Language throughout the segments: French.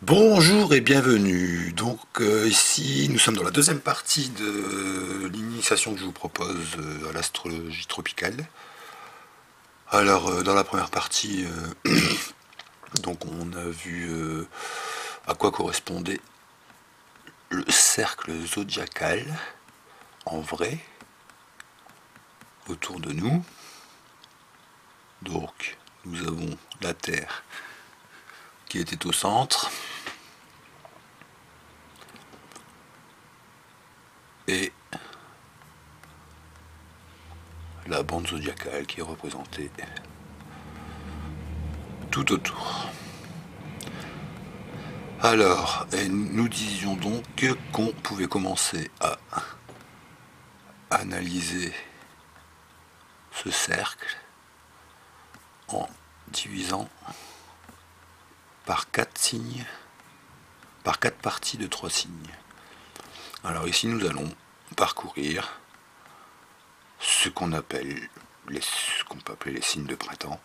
Bonjour et bienvenue. Donc ici nous sommes dans la deuxième partie de l'initiation que je vous propose à l'astrologie tropicale. Alors dans la première partie, donc on a vu à quoi correspondait le cercle zodiacal en vrai autour de nous. Donc nous avons la Terre qui était au centre et la bande zodiacale qui est représentée tout autour. Alors, et nous disions donc qu'on pouvait commencer à analyser ce cercle en divisant par 4 signes, par 4 parties de 3 signes. Alors ici nous allons parcourir ce qu'on appelle ce qu'on peut appeler les signes de printemps,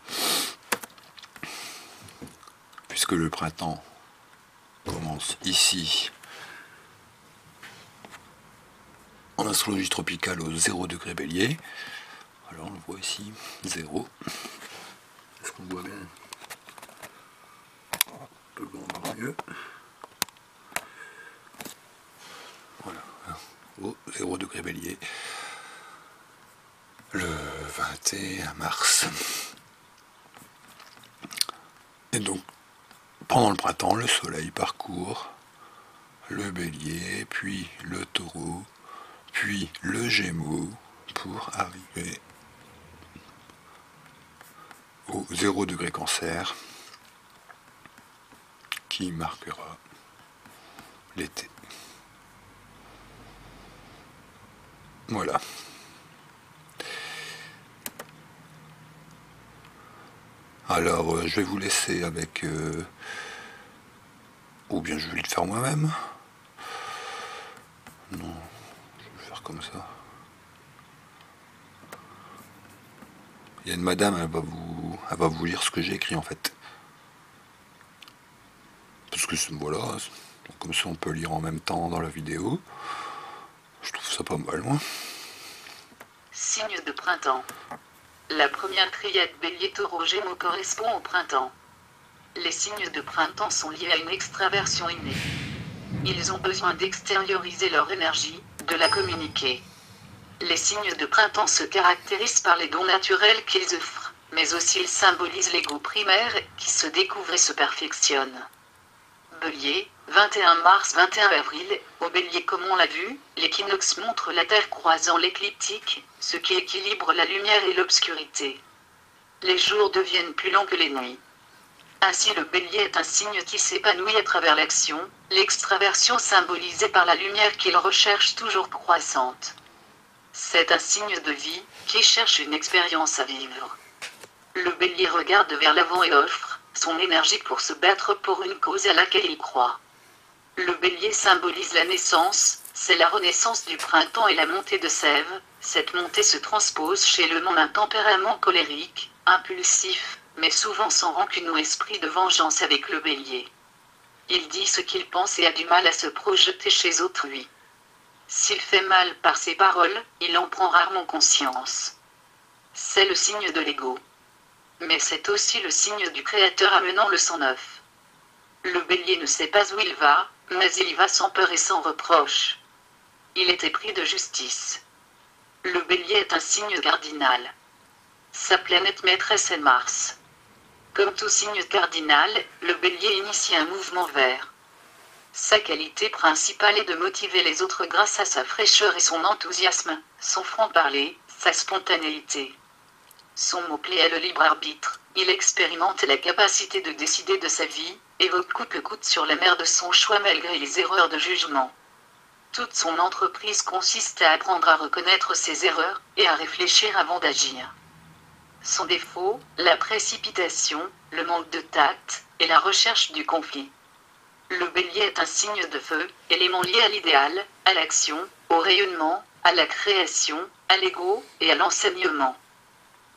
puisque le printemps commence ici en astrologie tropicale au 0 degré Bélier. Alors on le voit ici, 0. Est-ce qu'on le voit bien? Un peu le mieux. Voilà, au 0 degré Bélier, le 21 mars. Et donc, pendant le printemps, le soleil parcourt le Bélier, puis le Taureau, puis le Gémeaux, pour arriver au 0 degré Cancer, qui marquera l'été. Voilà. Alors, je vais vous laisser avec... ou bien je vais le faire moi-même. Non, je vais le faire comme ça. Il y a une madame, elle va vous lire ce que j'ai écrit en fait. Parce que voilà, comme ça on peut lire en même temps dans la vidéo. Je trouve ça pas mal, moi. Signe de printemps. La première triade Bélier-Taureau-Gémeaux correspond au printemps. Les signes de printemps sont liés à une extraversion innée. Ils ont besoin d'extérioriser leur énergie, de la communiquer. Les signes de printemps se caractérisent par les dons naturels qu'ils offrent, mais aussi ils symbolisent l'ego primaire qui se découvre et se perfectionne. Bélier, 21 mars 21 avril, au Bélier comme on l'a vu, l'équinoxe montre la Terre croisant l'écliptique, ce qui équilibre la lumière et l'obscurité. Les jours deviennent plus longs que les nuits. Ainsi le Bélier est un signe qui s'épanouit à travers l'action, l'extraversion symbolisée par la lumière qu'il recherche toujours croissante. C'est un signe de vie, qui cherche une expérience à vivre. Le Bélier regarde vers l'avant et offre son énergie pour se battre pour une cause à laquelle il croit. Le Bélier symbolise la naissance, c'est la renaissance du printemps et la montée de sève. Cette montée se transpose chez le monde un tempérament colérique, impulsif, mais souvent sans rancune ou esprit de vengeance avec le Bélier. Il dit ce qu'il pense et a du mal à se projeter chez autrui. S'il fait mal par ses paroles, il en prend rarement conscience. C'est le signe de l'ego. Mais c'est aussi le signe du Créateur amenant le sang neuf. Le Bélier ne sait pas où il va, mais il y va sans peur et sans reproche. Il est épris de justice. Le Bélier est un signe cardinal. Sa planète maîtresse est Mars. Comme tout signe cardinal, le Bélier initie un mouvement vers. Sa qualité principale est de motiver les autres grâce à sa fraîcheur et son enthousiasme, son franc-parler, sa spontanéité. Son mot-clé est le libre arbitre. Il expérimente la capacité de décider de sa vie, et vogue coûte que coûte sur la mer de son choix malgré les erreurs de jugement. Toute son entreprise consiste à apprendre à reconnaître ses erreurs, et à réfléchir avant d'agir. Son défaut, la précipitation, le manque de tact, et la recherche du conflit. Le Bélier est un signe de feu, élément lié à l'idéal, à l'action, au rayonnement, à la création, à l'ego, et à l'enseignement.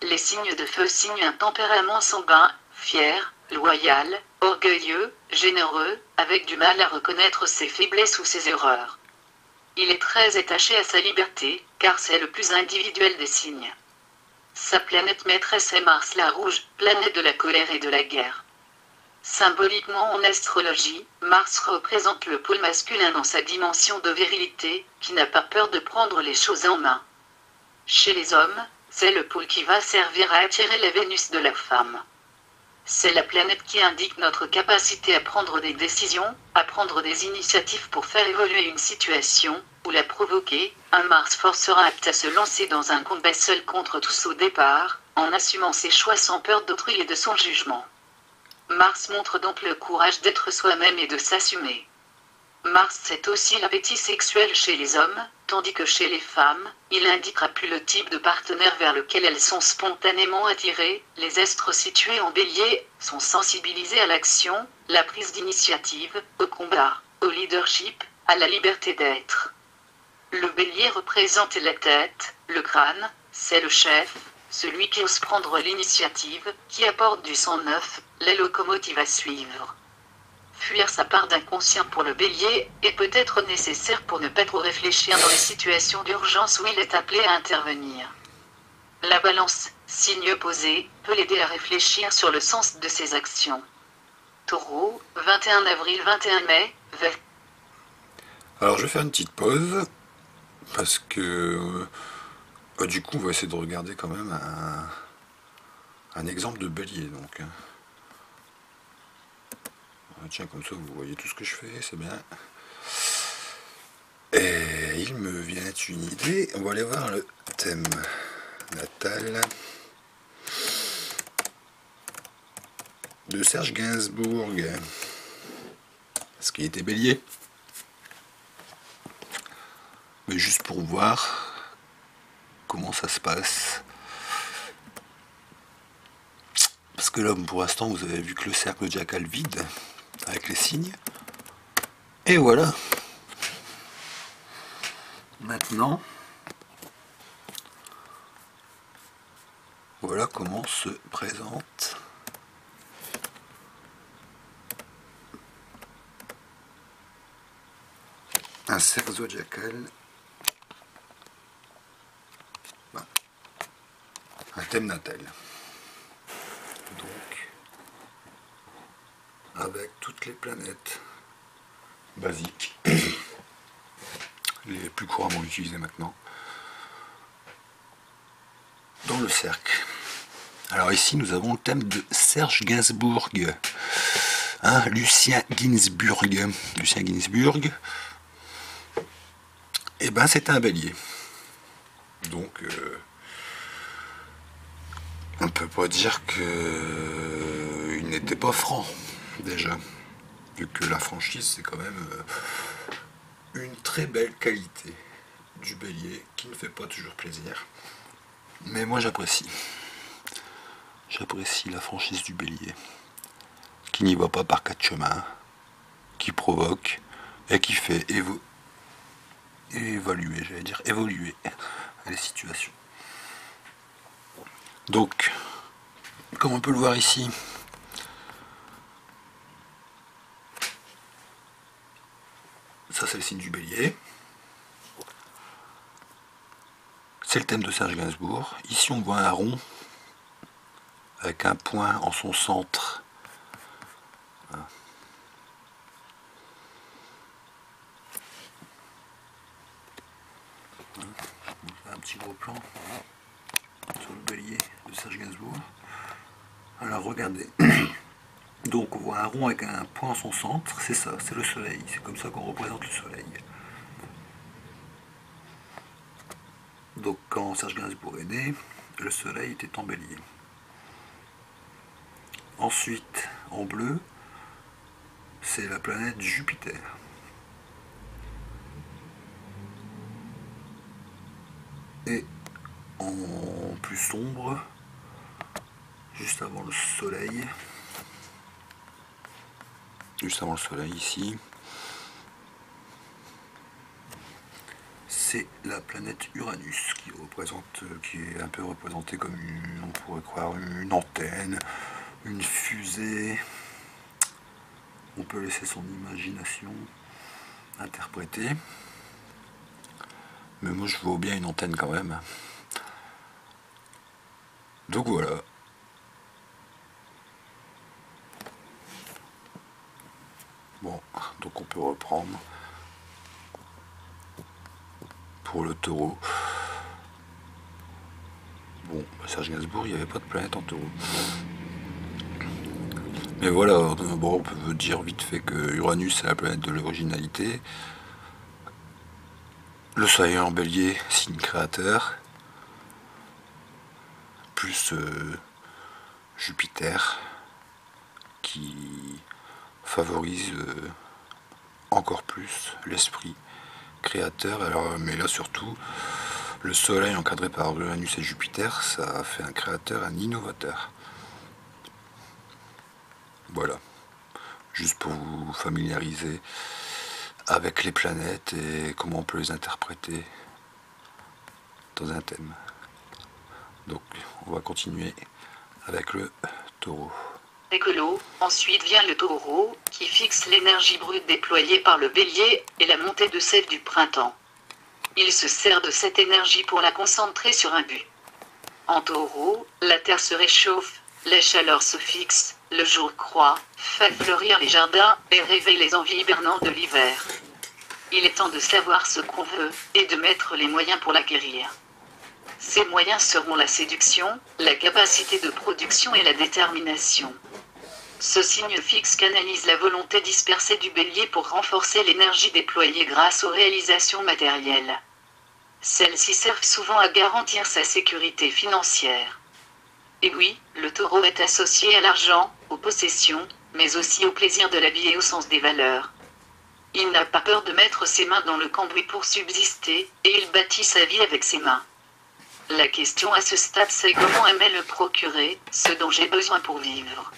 Les signes de feu signent un tempérament sanguin, fier, loyal, orgueilleux, généreux, avec du mal à reconnaître ses faiblesses ou ses erreurs. Il est très attaché à sa liberté, car c'est le plus individuel des signes. Sa planète maîtresse est Mars la Rouge, planète de la colère et de la guerre. Symboliquement en astrologie, Mars représente le pôle masculin dans sa dimension de virilité, qui n'a pas peur de prendre les choses en main. Chez les hommes, c'est le pôle qui va servir à attirer la Vénus de la femme. C'est la planète qui indique notre capacité à prendre des décisions, à prendre des initiatives pour faire évoluer une situation, ou la provoquer. Un Mars fort sera apte à se lancer dans un combat seul contre tous au départ, en assumant ses choix sans peur d'autrui et de son jugement. Mars montre donc le courage d'être soi-même et de s'assumer. Mars c'est aussi l'appétit sexuel chez les hommes, tandis que chez les femmes, il indiquera plus le type de partenaire vers lequel elles sont spontanément attirées. Les astres situés en Bélier sont sensibilisés à l'action, la prise d'initiative, au combat, au leadership, à la liberté d'être. Le Bélier représente la tête, le crâne, c'est le chef, celui qui ose prendre l'initiative, qui apporte du sang neuf, la locomotive à suivre. Fuir sa part d'inconscient pour le Bélier est peut-être nécessaire pour ne pas trop réfléchir dans les situations d'urgence où il est appelé à intervenir. La Balance, signe opposé, peut l'aider à réfléchir sur le sens de ses actions. Taureau, 21 avril 21 mai, vert. Alors je vais faire une petite pause, parce que du coup on va essayer de regarder quand même un exemple de bélier. Donc, tiens, comme ça vous voyez tout ce que je fais, c'est bien. Et il me vient une idée, on va aller voir le thème natal de Serge Gainsbourg, parce qu'il était bélier. Mais juste pour voir comment ça se passe. Parce que là, pour l'instant, vous avez vu que le cercle diacal vide, avec les signes. Et voilà. Maintenant, voilà comment se présente un cercle zodiacal, un thème natal. Donc, avec toutes les planètes basiques, les plus couramment utilisées maintenant, dans le cercle. Alors ici, nous avons le thème de Serge Gainsbourg, Lucien Ginsburg. Lucien Ginsburg, et ben c'est un bélier. Donc, on ne peut pas dire qu'il n'était pas franc, déjà. Vu que la franchise, c'est quand même une très belle qualité du bélier, qui ne fait pas toujours plaisir. Mais moi, j'apprécie. J'apprécie la franchise du bélier, qui n'y va pas par quatre chemins, qui provoque et qui fait évoluer les situations. Donc, comme on peut le voir ici, ça c'est le signe du bélier. C'est le thème de Serge Gainsbourg. Ici on voit un rond avec un point en son centre. Voilà. Un petit gros plan sur le bélier de Serge Gainsbourg. Alors regardez. Donc on voit un rond avec un point en son centre, c'est ça, c'est le soleil. C'est comme ça qu'on représente le soleil. Donc quand Serge Gainsbourg est né, le soleil était en bélier. Ensuite, en bleu, c'est la planète Jupiter. Et en plus sombre, juste avant le soleil ici, c'est la planète Uranus qui est un peu représentée comme on pourrait croire une antenne, une fusée, on peut laisser son imagination interpréter. Mais moi je vois bien une antenne quand même. Donc voilà. Bon, donc on peut reprendre pour le taureau. Bon, Serge Gainsbourg, il n'y avait pas de planète en taureau. Mais voilà, bon, on peut dire vite fait que Uranus c'est la planète de l'originalité. Le soleil en bélier, signe créateur. Plus Jupiter, qui favorise encore plus l'esprit créateur. Alors, mais là surtout, le soleil encadré par Uranus et Jupiter, ça fait un créateur, un innovateur. Voilà, juste pour vous familiariser avec les planètes et comment on peut les interpréter dans un thème. Donc on va continuer avec le taureau. Écolo, ensuite vient le taureau, qui fixe l'énergie brute déployée par le bélier et la montée de celle du printemps. Il se sert de cette énergie pour la concentrer sur un but. En taureau, la terre se réchauffe, la chaleur se fixe, le jour croît, fait fleurir les jardins et réveille les envies hibernantes de l'hiver. Il est temps de savoir ce qu'on veut et de mettre les moyens pour l'acquérir. Ces moyens seront la séduction, la capacité de production et la détermination. Ce signe fixe canalise la volonté dispersée du bélier pour renforcer l'énergie déployée grâce aux réalisations matérielles. Celles-ci servent souvent à garantir sa sécurité financière. Et oui, le taureau est associé à l'argent, aux possessions, mais aussi au plaisir de la vie et au sens des valeurs. Il n'a pas peur de mettre ses mains dans le cambouis pour subsister, et il bâtit sa vie avec ses mains. La question à ce stade c'est comment aimer le procurer, ce dont j'ai besoin pour vivre.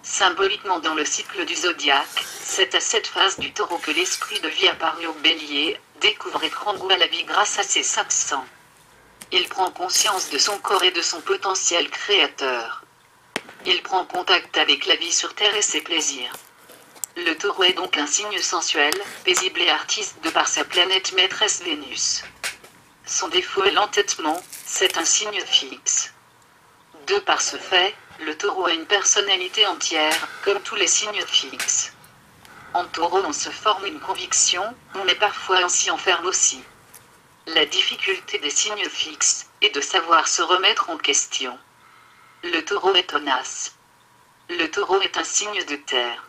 Symboliquement dans le cycle du zodiaque, c'est à cette phase du taureau que l'esprit de vie apparu au bélier, découvre et prend goût à la vie grâce à ses 5 sens. Il prend conscience de son corps et de son potentiel créateur. Il prend contact avec la vie sur Terre et ses plaisirs. Le taureau est donc un signe sensuel, paisible et artiste de par sa planète maîtresse Vénus. Son défaut est l'entêtement, c'est un signe fixe. De par ce fait, le taureau a une personnalité entière, comme tous les signes fixes. En taureau on se forme une conviction, mais parfois on s'y enferme aussi. La difficulté des signes fixes est de savoir se remettre en question. Le taureau est tenace. Le taureau est un signe de terre.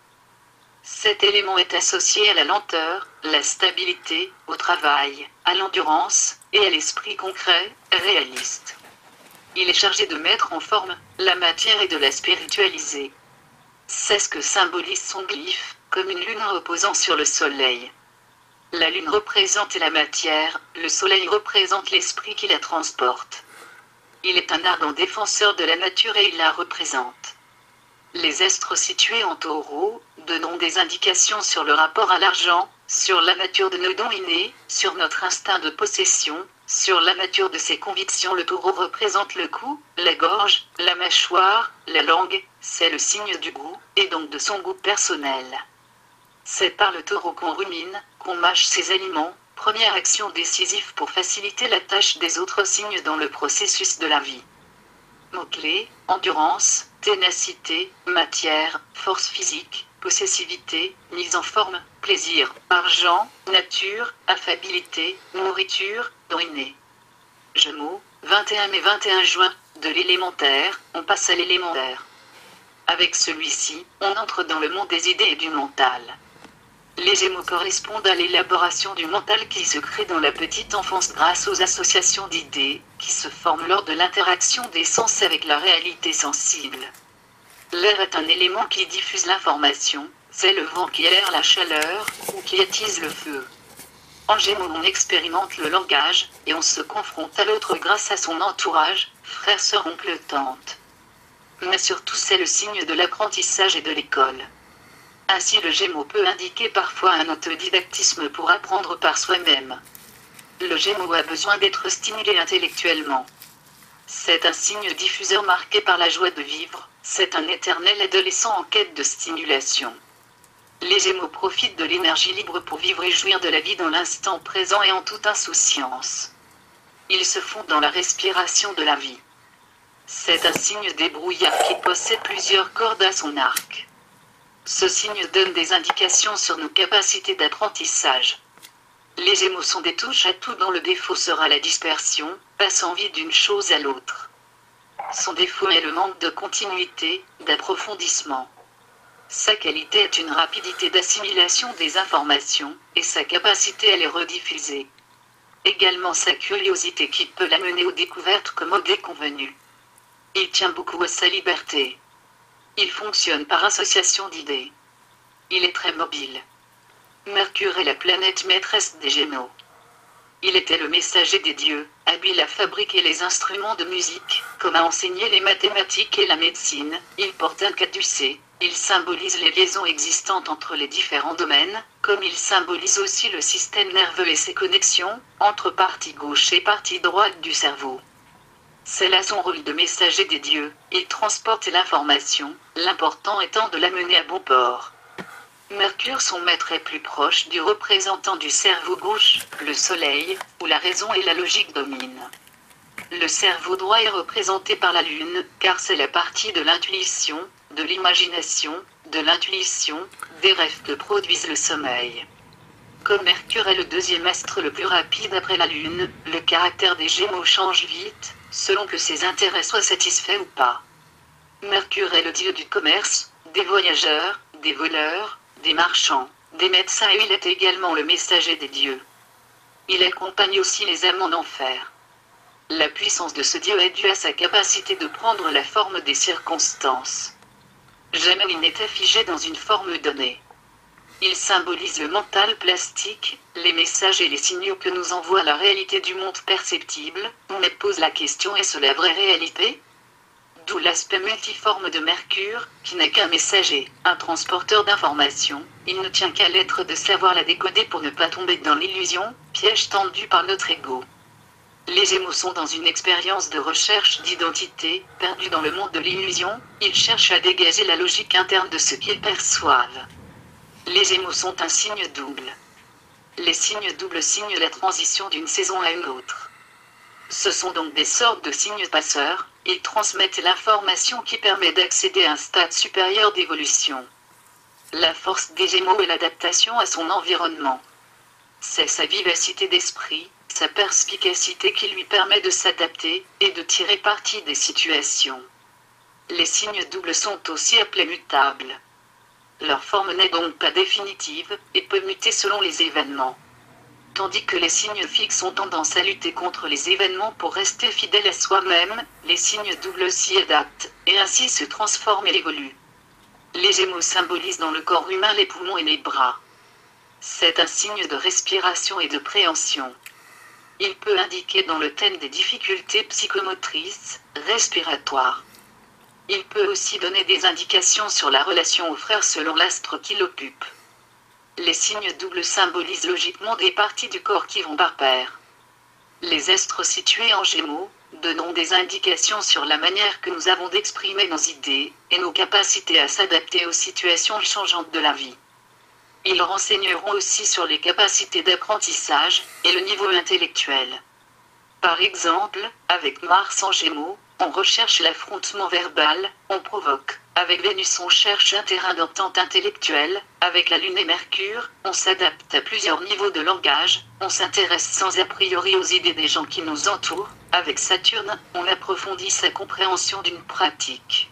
Cet élément est associé à la lenteur, la stabilité, au travail, à l'endurance et à l'esprit concret, réaliste. Il est chargé de mettre en forme la matière et de la spiritualiser. C'est ce que symbolise son glyphe, comme une lune reposant sur le soleil. La lune représente la matière, le soleil représente l'esprit qui la transporte. Il est un ardent défenseur de la nature et il la représente. Les astres situés en taureau donneront des indications sur le rapport à l'argent, sur la nature de nos dons innés, sur notre instinct de possession, sur la nature de ses convictions. Le taureau représente le cou, la gorge, la mâchoire, la langue, c'est le signe du goût, et donc de son goût personnel. C'est par le taureau qu'on rumine, qu'on mâche ses aliments, première action décisive pour faciliter la tâche des autres signes dans le processus de la vie. Mots-clés, endurance, ténacité, matière, force physique, possessivité, mise en forme, plaisir, argent, nature, affabilité, nourriture, don inné. Gémeaux, 21 mai 21 juin, de l'élémentaire, on passe à l'élémentaire. Avec celui-ci, on entre dans le monde des idées et du mental. Les Gémeaux correspondent à l'élaboration du mental qui se crée dans la petite enfance grâce aux associations d'idées, qui se forment lors de l'interaction des sens avec la réalité sensible. L'air est un élément qui diffuse l'information, c'est le vent qui aère la chaleur, ou qui attise le feu. En Gémeaux on expérimente le langage, et on se confronte à l'autre grâce à son entourage, frère, sœur, oncle, tante. Mais surtout c'est le signe de l'apprentissage et de l'école. Ainsi le Gémeaux peut indiquer parfois un autodidactisme pour apprendre par soi-même. Le Gémeaux a besoin d'être stimulé intellectuellement. C'est un signe diffuseur marqué par la joie de vivre, C'est un éternel adolescent en quête de stimulation. Les Gémeaux profitent de l'énergie libre pour vivre et jouir de la vie dans l'instant présent et en toute insouciance. Ils se fondent dans la respiration de la vie. C'est un signe débrouillard qui possède plusieurs cordes à son arc. Ce signe donne des indications sur nos capacités d'apprentissage. Les Gémeaux sont des touche-à-tout dont le défaut sera la dispersion, passant vite d'une chose à l'autre. Son défaut est le manque de continuité, d'approfondissement. Sa qualité est une rapidité d'assimilation des informations, et sa capacité à les rediffuser. Également sa curiosité qui peut l'amener aux découvertes comme aux déconvenues. Il tient beaucoup à sa liberté. Il fonctionne par association d'idées. Il est très mobile. Mercure est la planète maîtresse des Gémeaux. Il était le messager des dieux, habile à fabriquer les instruments de musique, comme à enseigner les mathématiques et la médecine. Il porte un caducée. Il symbolise les liaisons existantes entre les différents domaines, comme il symbolise aussi le système nerveux et ses connexions, entre partie gauche et partie droite du cerveau. C'est là son rôle de messager des dieux, il transporte l'information, l'important étant de la mener à bon port. Mercure, son maître, est plus proche du représentant du cerveau gauche, le soleil, où la raison et la logique dominent. Le cerveau droit est représenté par la lune, car c'est la partie de l'intuition, de l'imagination, de l'intuition, des rêves que produisent le sommeil. Comme Mercure est le deuxième astre le plus rapide après la lune, le caractère des Gémeaux change vite, selon que ses intérêts soient satisfaits ou pas. Mercure est le dieu du commerce, des voyageurs, des voleurs, des marchands, des médecins et il est également le messager des dieux. Il accompagne aussi les âmes en enfer. La puissance de ce dieu est due à sa capacité de prendre la forme des circonstances. Jamais il n'est figé dans une forme donnée. Il symbolise le mental plastique, les messages et les signaux que nous envoie la réalité du monde perceptible, mais pose la question: est-ce la vraie réalité? D'où l'aspect multiforme de Mercure, qui n'est qu'un messager, un transporteur d'informations. Il ne tient qu'à l'être de savoir la décoder pour ne pas tomber dans l'illusion, piège tendu par notre ego. Les Gémeaux sont dans une expérience de recherche d'identité, perdus dans le monde de l'illusion, ils cherchent à dégager la logique interne de ce qu'ils perçoivent. Les Gémeaux sont un signe double. Les signes doubles signent la transition d'une saison à une autre. Ce sont donc des sortes de signes passeurs, ils transmettent l'information qui permet d'accéder à un stade supérieur d'évolution. La force des Gémeaux est l'adaptation à son environnement. C'est sa vivacité d'esprit, sa perspicacité qui lui permet de s'adapter et de tirer parti des situations. Les signes doubles sont aussi appelés mutables. Leur forme n'est donc pas définitive et peut muter selon les événements. Tandis que les signes fixes ont tendance à lutter contre les événements pour rester fidèles à soi-même, les signes doubles s'y adaptent et ainsi se transforment et évoluent. Les Gémeaux symbolisent dans le corps humain les poumons et les bras. C'est un signe de respiration et de préhension. Il peut indiquer dans le thème des difficultés psychomotrices, respiratoires. Il peut aussi donner des indications sur la relation aux frères selon l'astre qui l'occupe. Les signes doubles symbolisent logiquement des parties du corps qui vont par pair. Les astres situés en Gémeaux donnent des indications sur la manière que nous avons d'exprimer nos idées et nos capacités à s'adapter aux situations changeantes de la vie. Ils renseigneront aussi sur les capacités d'apprentissage et le niveau intellectuel. Par exemple, avec Mars en Gémeaux, on recherche l'affrontement verbal, on provoque. Avec Vénus, on cherche un terrain d'entente intellectuelle. Avec la Lune et Mercure, on s'adapte à plusieurs niveaux de langage. On s'intéresse sans a priori aux idées des gens qui nous entourent. Avec Saturne, on approfondit sa compréhension d'une pratique.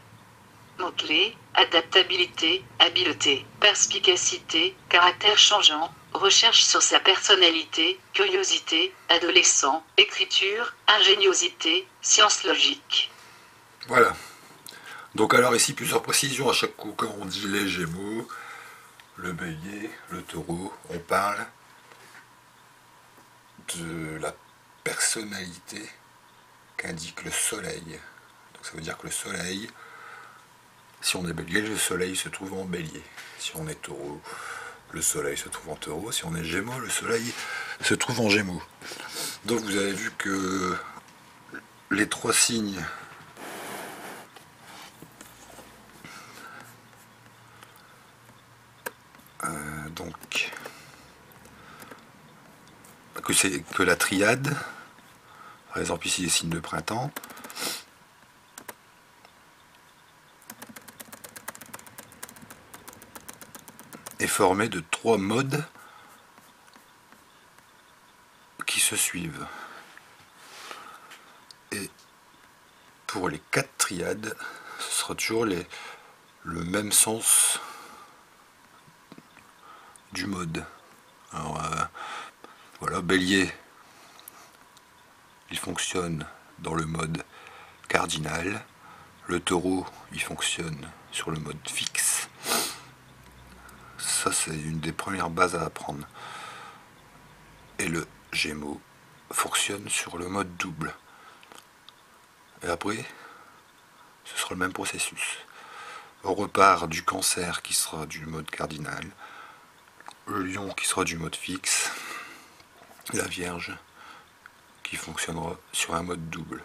Mots-clés: adaptabilité, habileté, perspicacité, caractère changeant, recherche sur sa personnalité, curiosité, adolescent, écriture, ingéniosité, science logique. Voilà. Donc alors ici plusieurs précisions à chaque coup quand on dit les Gémeaux, le Bélier, le Taureau, on parle de la personnalité qu'indique le Soleil. Donc ça veut dire que le Soleil, si on est Bélier, le Soleil se trouve en Bélier. Si on est Taureau, le Soleil se trouve en Taureau. Si on est Gémeaux, le Soleil se trouve en Gémeaux. Donc vous avez vu que les trois signes Donc, que la triade, par exemple ici les signes de printemps, est formée de 3 modes qui se suivent. Et pour les 4 triades, ce sera toujours le même sens du mode. Alors voilà, Bélier, il fonctionne dans le mode cardinal. Le Taureau, il fonctionne sur le mode fixe. Ça, c'est une des premières bases à apprendre. Et le Gémeaux fonctionne sur le mode double. Et après, ce sera le même processus. On repart du Cancer qui sera du mode cardinal, le Lion qui sera du mode fixe, la Vierge qui fonctionnera sur un mode double.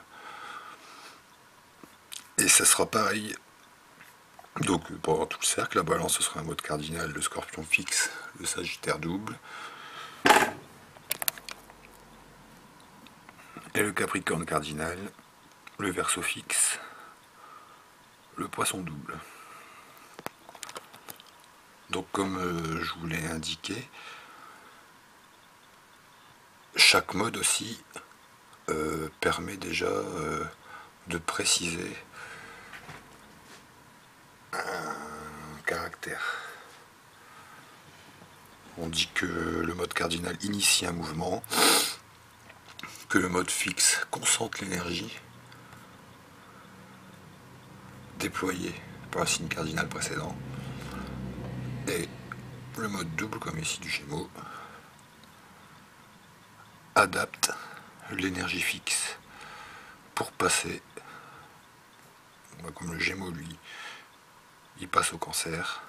Et ça sera pareil. Donc pendant tout le cercle, la Balance ce sera un mode cardinal, le Scorpion fixe, le Sagittaire double. Et le Capricorne cardinal, le Verseau fixe, le Poisson double. Donc comme je vous l'ai indiqué, chaque mode aussi permet déjà de préciser un caractère. On dit que le mode cardinal initie un mouvement, que le mode fixe concentre l'énergie déployée par le signe cardinal précédent, et le mode double, comme ici du Gémeaux, adapte l'énergie fixe pour passer, comme le Gémeaux lui, il passe au Cancer,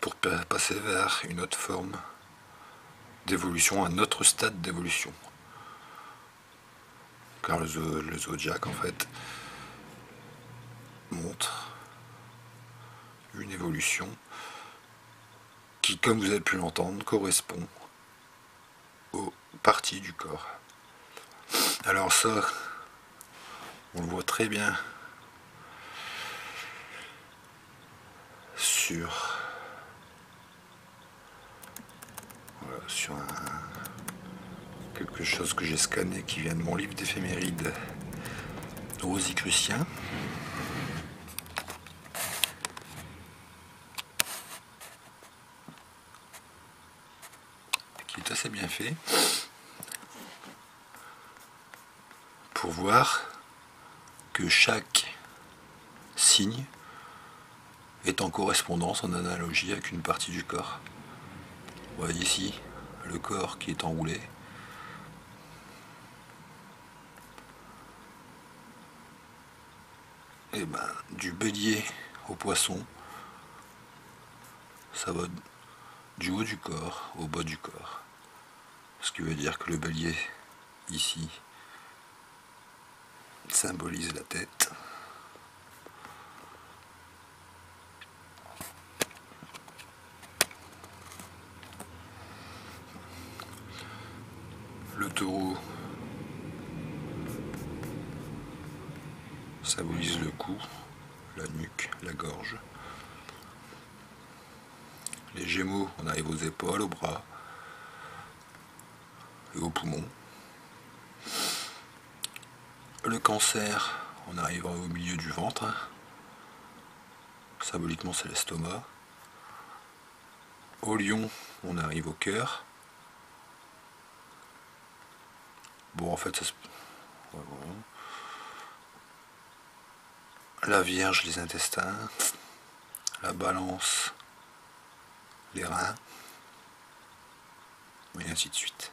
pour passer vers une autre forme d'évolution, un autre stade d'évolution. Car le zodiaque en fait montre une évolution qui, comme vous avez pu l'entendre, correspond aux parties du corps. Alors ça, on le voit très bien sur quelque chose que j'ai scanné qui vient de mon livre d'éphémérides rosicrucien. Qui est assez bien fait pour voir que chaque signe est en correspondance, en analogie avec une partie du corps. Vous voyez ici le corps qui est enroulé. Et ben, du Bélier au Poisson, ça va du haut du corps au bas du corps. Ce qui veut dire que le Bélier, ici, symbolise la tête. Le Taureau symbolise le cou, la nuque, la gorge. Les Gémeaux, on arrive aux épaules, aux bras et aux poumons. Le Cancer, on arrive au milieu du ventre. Symboliquement, c'est l'estomac. Au Lion, on arrive au cœur. Bon, en fait, ça se... voilà. La Vierge, les intestins. La Balance, les reins. Et ainsi de suite.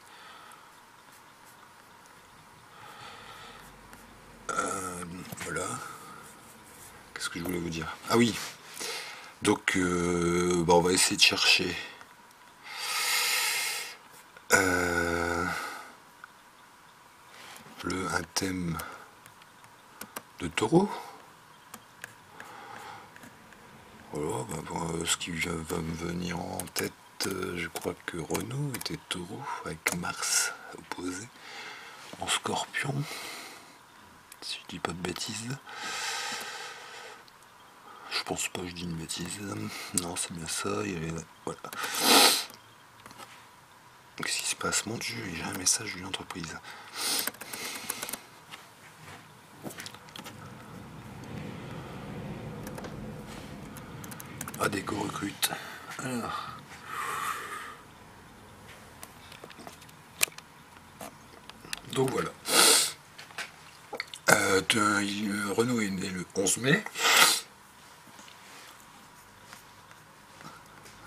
Voilà. Qu'est-ce que je voulais vous dire? Ah oui. Donc, on va essayer de chercher un thème de Taureau. Voilà, ce qui va me venir en tête, je crois que Renault était taureau avec Mars opposé en scorpion, si je dis pas de bêtises. Je pense pas que je dis une bêtise. Non, c'est bien ça. Voilà. Qu'est-ce qui se passe? Mon Dieu, j'ai un message d'une entreprise. Adéco recrute. Alors. Donc voilà. Renault est né le 11 mai.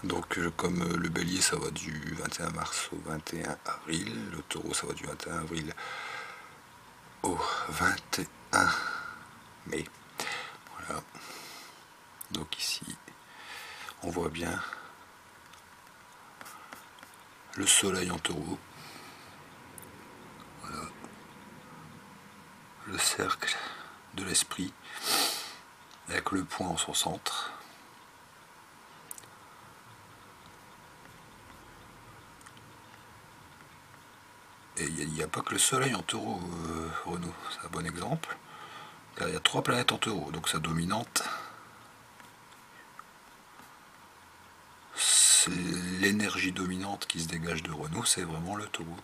Donc comme le bélier ça va du 21 mars au 21 avril, le taureau ça va du 21 avril au 21 mai. Voilà. Donc ici on voit bien le soleil en taureau. Voilà. Le cercle de l'esprit avec le point en son centre. Et il n'y a pas que le soleil en taureau, Renault, c'est un bon exemple. Car il y a 3 planètes en taureau, donc sa dominante, l'énergie dominante qui se dégage de Renault, c'est vraiment le taureau.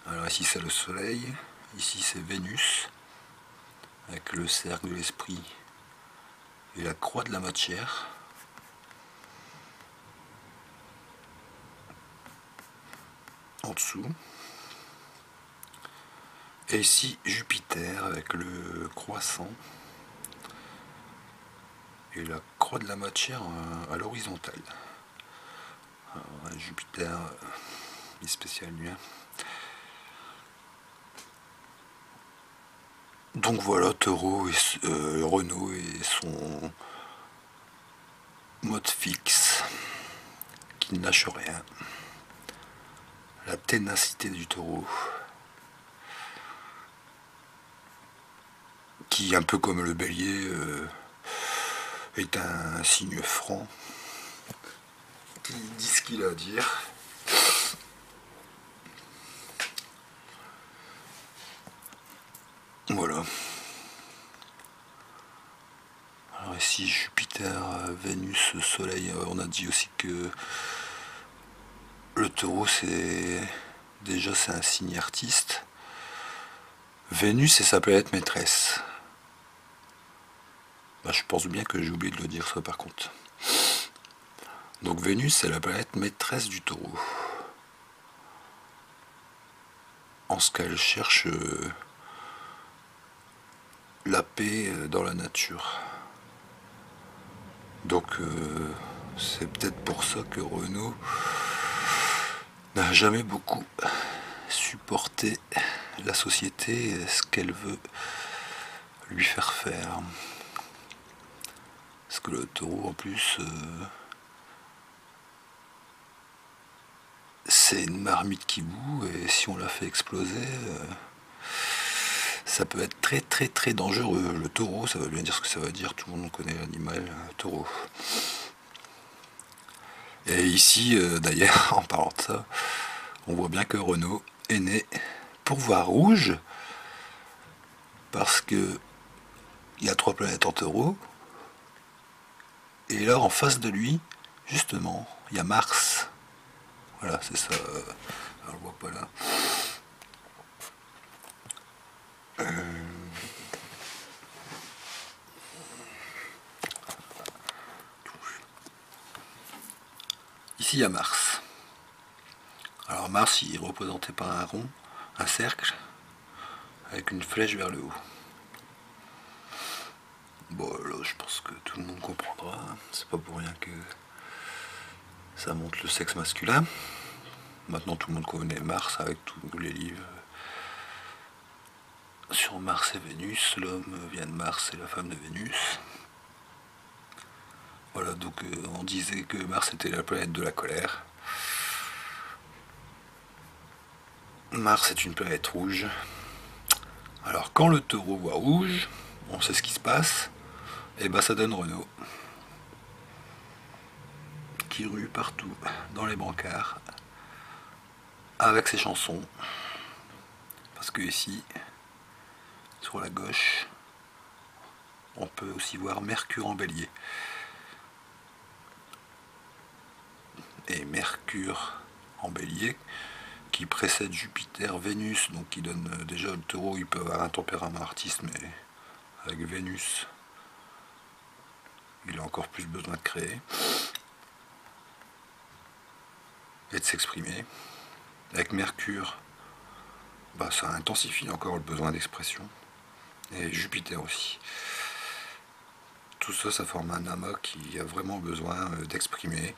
Alors ici c'est le soleil, ici c'est Vénus, avec le cercle de l'esprit et la croix de la matière. En dessous. Et ici Jupiter avec le croissant et la croix de la matière à l'horizontale. Jupiter est spécial lui. Donc voilà, Taureau et Renault et son mode fixe qui ne lâche rien. La ténacité du taureau, qui, un peu comme le bélier, est un signe franc, qui dit ce qu'il a à dire. Voilà. Alors ici, Jupiter, Vénus, Soleil, on a dit aussi que le taureau, c'est un signe artiste. Vénus, c'est sa planète maîtresse. Je pense bien que j'ai oublié de le dire ça par contre. Donc Vénus, c'est la planète maîtresse du taureau. En ce qu'elle cherche la paix dans la nature. Donc c'est peut-être pour ça que Renault n'a jamais beaucoup supporté la société et ce qu'elle veut lui faire faire. Parce que le taureau en plus c'est une marmite qui bout et si on la fait exploser ça peut être très très très dangereux. Le taureau, ça veut bien dire ce que ça veut dire, tout le monde connaît l'animal taureau. Et ici d'ailleurs en parlant de ça, on voit bien que Renault est né pour voir rouge parce que il y a 3 planètes en taureau et là en face de lui justement il y a Mars. Voilà, c'est ça. Alors, on le voit pas là. Ici il y a Mars. Alors Mars il est représenté par un rond, un cercle, avec une flèche vers le haut. Bon là je pense que tout le monde comprendra, c'est pas pour rien que ça montre le sexe masculin. Maintenant tout le monde connaît Mars avec tous les livres sur Mars et Vénus, l'homme vient de Mars et la femme de Vénus. Voilà, donc on disait que Mars était la planète de la colère. Mars est une planète rouge. Alors quand le taureau voit rouge, on sait ce qui se passe, et ben ça donne Renault. qui rue partout dans les brancards avec ses chansons. Parce que ici, sur la gauche, on peut aussi voir Mercure en Bélier. Et Mercure en Bélier qui précède Jupiter, Vénus, donc qui donne déjà le Taureau, il peut avoir un tempérament artiste, mais avec Vénus, il a encore plus besoin de créer et de s'exprimer. Avec Mercure, ça intensifie encore le besoin d'expression. Et Jupiter aussi. Tout ça, ça forme un amas qui a vraiment besoin d'exprimer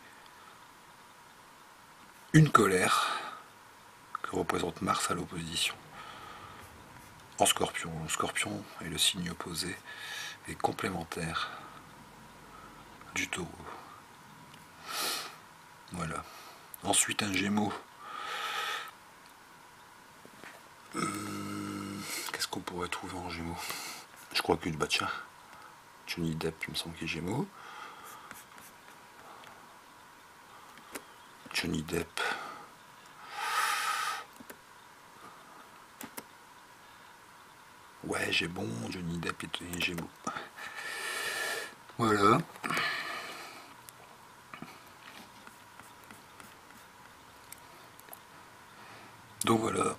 une colère que représente Mars à l'opposition. En Scorpion. Le Scorpion est le signe opposé et complémentaire du Taureau. Voilà. Ensuite, un Gémeaux. Qu'est-ce qu'on pourrait trouver en Gémeaux? Je crois que tiens, Johnny Depp, il me semble qu'il est Gémeaux. Johnny Depp. Ouais, j'ai bon, Johnny Depp est Gémeaux. Voilà. Donc voilà.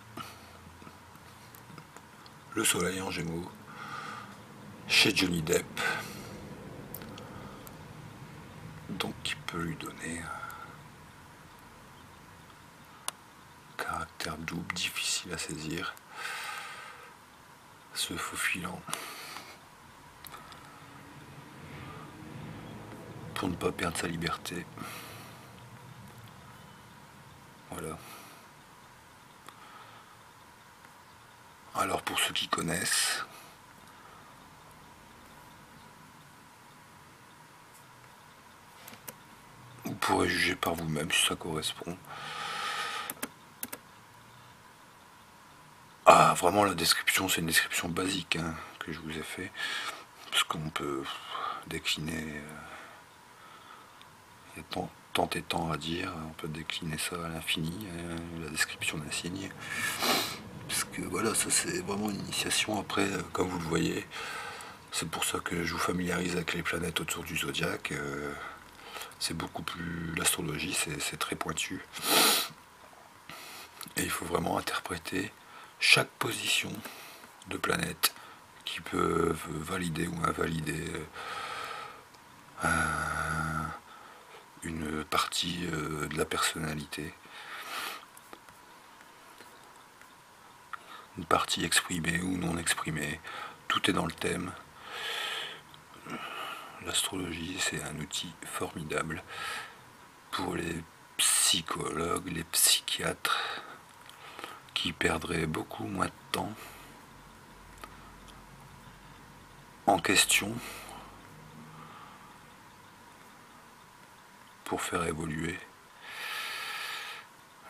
Le soleil en Gémeaux. Chez Johnny Depp. Donc qui peut lui donner un caractère double, difficile à saisir, se faufilant pour ne pas perdre sa liberté. Voilà. Alors pour ceux qui connaissent, vous pourrez juger par vous-même si ça correspond. Ah, vraiment la description, c'est une description basique que je vous ai fait, parce qu'on peut décliner, il y a tant et tant à dire, on peut décliner ça à l'infini, la description d'un signe. Parce que voilà, ça c'est vraiment une initiation. Après, comme vous le voyez, c'est pour ça que je vous familiarise avec les planètes autour du zodiaque. C'est beaucoup plus... L'astrologie, c'est très pointu. Et il faut vraiment interpréter chaque position de planète qui peut valider ou invalider une partie de la personnalité. Une partie exprimée ou non exprimée, tout est dans le thème. L'astrologie, c'est un outil formidable pour les psychologues, les psychiatres, qui perdraient beaucoup moins de temps en question pour faire évoluer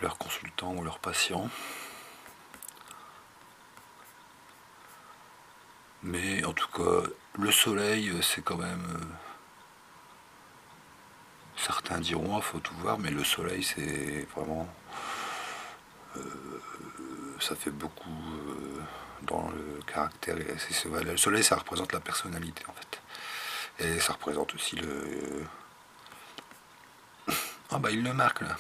leurs consultants ou leurs patients. Mais en tout cas, le soleil, c'est quand même... certains diront, il faut tout voir, mais le soleil, c'est vraiment... ça fait beaucoup dans le caractère. Le soleil, ça représente la personnalité, en fait. Et ça représente aussi le... Ah bah il le marque, là.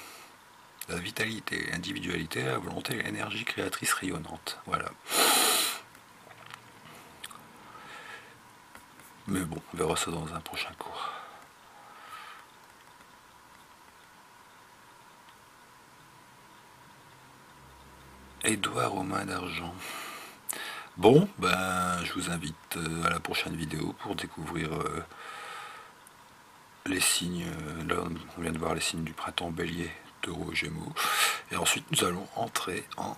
La vitalité, l'individualité, la volonté et l'énergie créatrice rayonnante. Voilà. Mais bon, on verra ça dans un prochain cours. Édouard aux mains d'argent. Bon, je vous invite à la prochaine vidéo pour découvrir les signes. Là, on vient de voir les signes du printemps, Bélier, Taureau, Gémeaux. Et ensuite, nous allons entrer en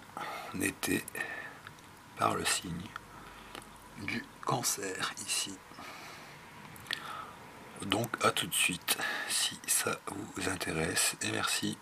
été par le signe du Cancer, ici. Donc, à tout de suite, si ça vous intéresse. Et merci.